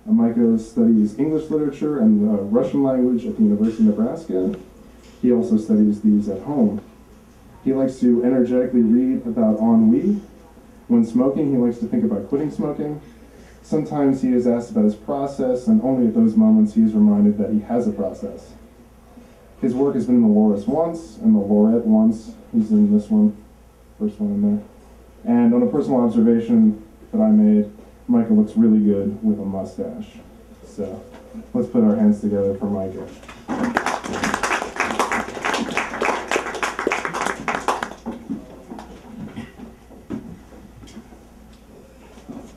Micah studies English literature and the Russian language at the University of Nebraska. He also studies these at home. He likes to energetically read about ennui. When smoking, he likes to think about quitting smoking. Sometimes he is asked about his process, and only at those moments he is reminded that he has a process. His work has been in the Laurus once, and the Laureate once. He's in this one, first one in there. And on a personal observation that I made, Micah looks really good with a mustache. So let's put our hands together for Micah.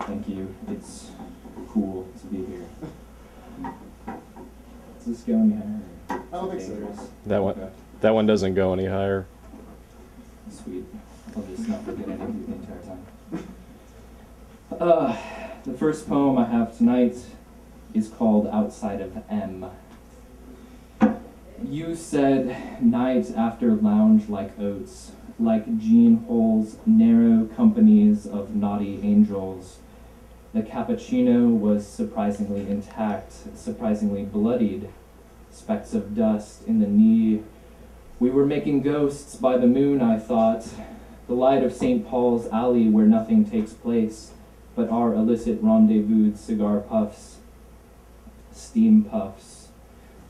Thank you. It's cool to be here. Does this go any higher? I don't think so. That one doesn't go any higher. Sweet. I'll just not forget anything the entire time. The first poem I have tonight is called Outside of M. You said night after lounge like oats, like gene holes, narrow companies of naughty angels. The cappuccino was surprisingly intact, surprisingly bloodied, specks of dust in the knee. We were making ghosts by the moon, I thought, the light of St. Paul's Alley where nothing takes place, but our illicit rendezvous cigar puffs, steam puffs.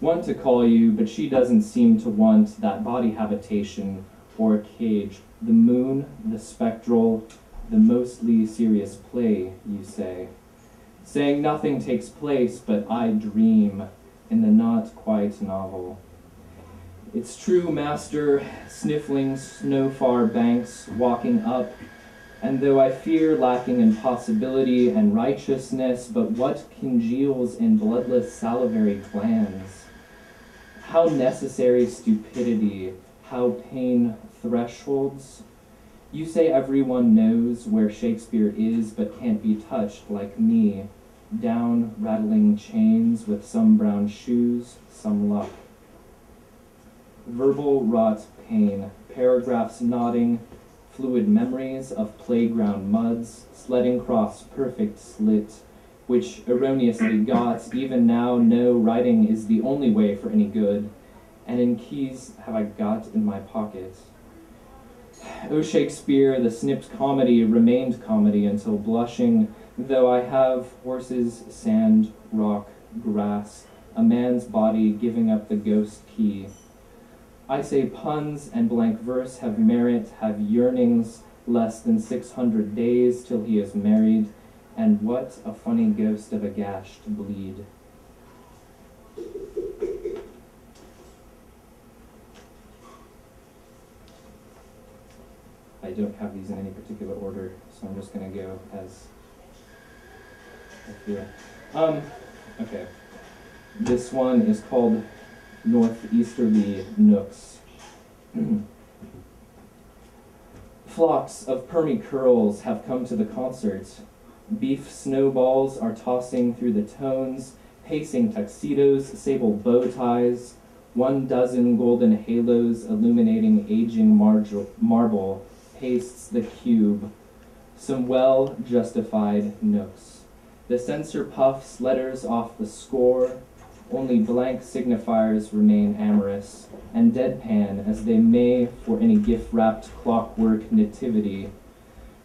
Want to call you, but she doesn't seem to want that body habitation or a cage. The moon, the spectral, the mostly serious play, you say. Saying nothing takes place, but I dream in the not quite novel. It's true, master, sniffling snow-far banks, walking up, and though I fear lacking in possibility and righteousness, but what congeals in bloodless salivary glands? How necessary stupidity, how pain thresholds? You say everyone knows where Shakespeare is, but can't be touched like me, down rattling chains with some brown shoes, some luck. Verbal rot pain, paragraphs nodding, fluid memories of playground muds, sledding cross perfect slit, which erroneously got, even now know writing is the only way for any good, and in keys have I got in my pocket. O Shakespeare, the snipped comedy remained comedy until blushing, though I have horses, sand, rock, grass, a man's body giving up the ghost key. I say puns and blank verse have merit, have yearnings, less than 600 days till he is married, and what a funny ghost of a gash to bleed. I don't have these in any particular order, so I'm just going to go as I feel. Okay. This one is called Northeasterly Nooks. Flocks of permy curls have come to the concert. Beef snowballs are tossing through the tones, pacing tuxedos, sable bow ties, 12 golden halos illuminating aging marble pastes the cube, some well-justified nooks. The censor puffs letters off the score, only blank signifiers remain amorous, and deadpan as they may for any gift-wrapped clockwork nativity.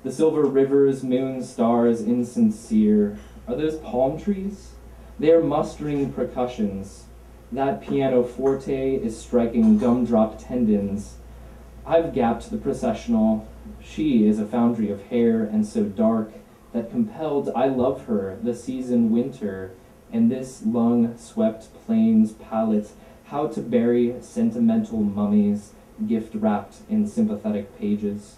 The silver rivers, moon, stars, insincere. Are those palm trees? They are mustering percussions. That pianoforte is striking gumdrop tendons. I've gapped the processional. She is a foundry of hair, and so dark that compelled I love her, the season winter, and this lung-swept plains palette, how to bury sentimental mummies, gift-wrapped in sympathetic pages.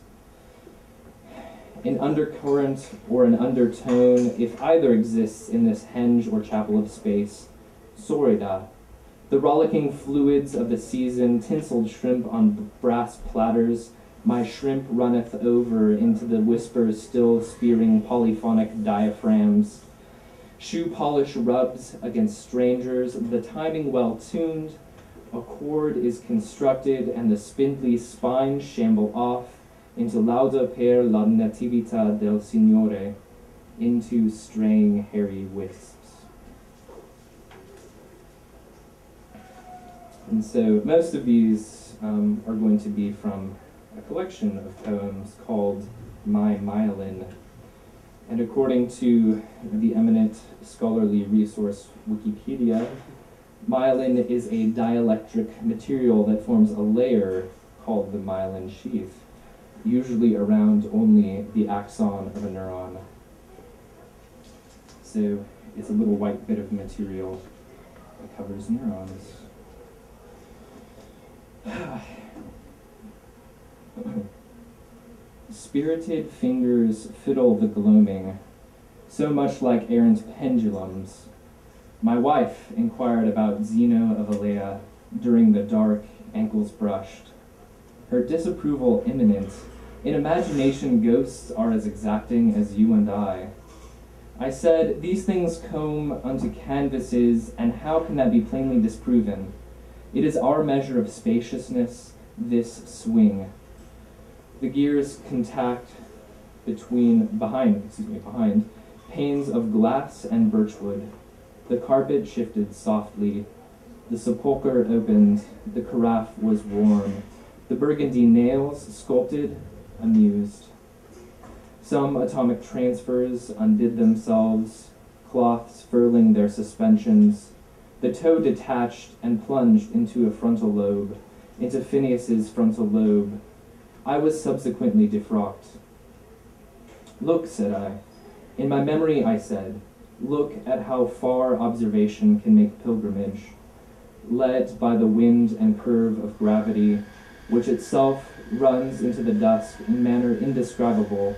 An undercurrent or an undertone, if either exists in this henge or chapel of space, sorida. The rollicking fluids of the season, tinseled shrimp on brass platters, my shrimp runneth over into the whispers still spearing polyphonic diaphragms. Shoe polish rubs against strangers, the timing well tuned, a chord is constructed and the spindly spines shamble off into lauda per la nativita del Signore, into straying hairy wisps. And so most of these are going to be from a collection of poems called My Myelin. And according to the eminent scholarly resource Wikipedia, myelin is a dielectric material that forms a layer called the myelin sheath, usually around only the axon of a neuron. So it's a little white bit of material that covers neurons. Spirited fingers fiddle the gloaming, so much like errant pendulums. My wife inquired about Zeno of Elea during the dark, ankles brushed. Her disapproval imminent. In imagination, ghosts are as exacting as you and I. I said, these things comb unto canvases, and how can that be plainly disproven? It is our measure of spaciousness, this swing. The gears contact behind panes of glass and birchwood. The carpet shifted softly. The sepulchre opened. The carafe was warm. The burgundy nails sculpted, amused. Some atomic transfers undid themselves, cloths furling their suspensions. The toe detached and plunged into a frontal lobe, into Phineas's frontal lobe. I was subsequently defrocked. Look, said I. In my memory, I said, look at how far observation can make pilgrimage, led by the wind and curve of gravity, which itself runs into the dusk in manner indescribable,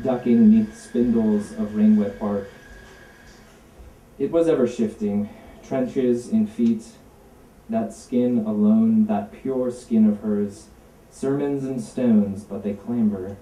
ducking neath spindles of rain-wet bark. It was ever shifting, trenches in feet, that skin alone, that pure skin of hers, sermons and stones, but they clamber.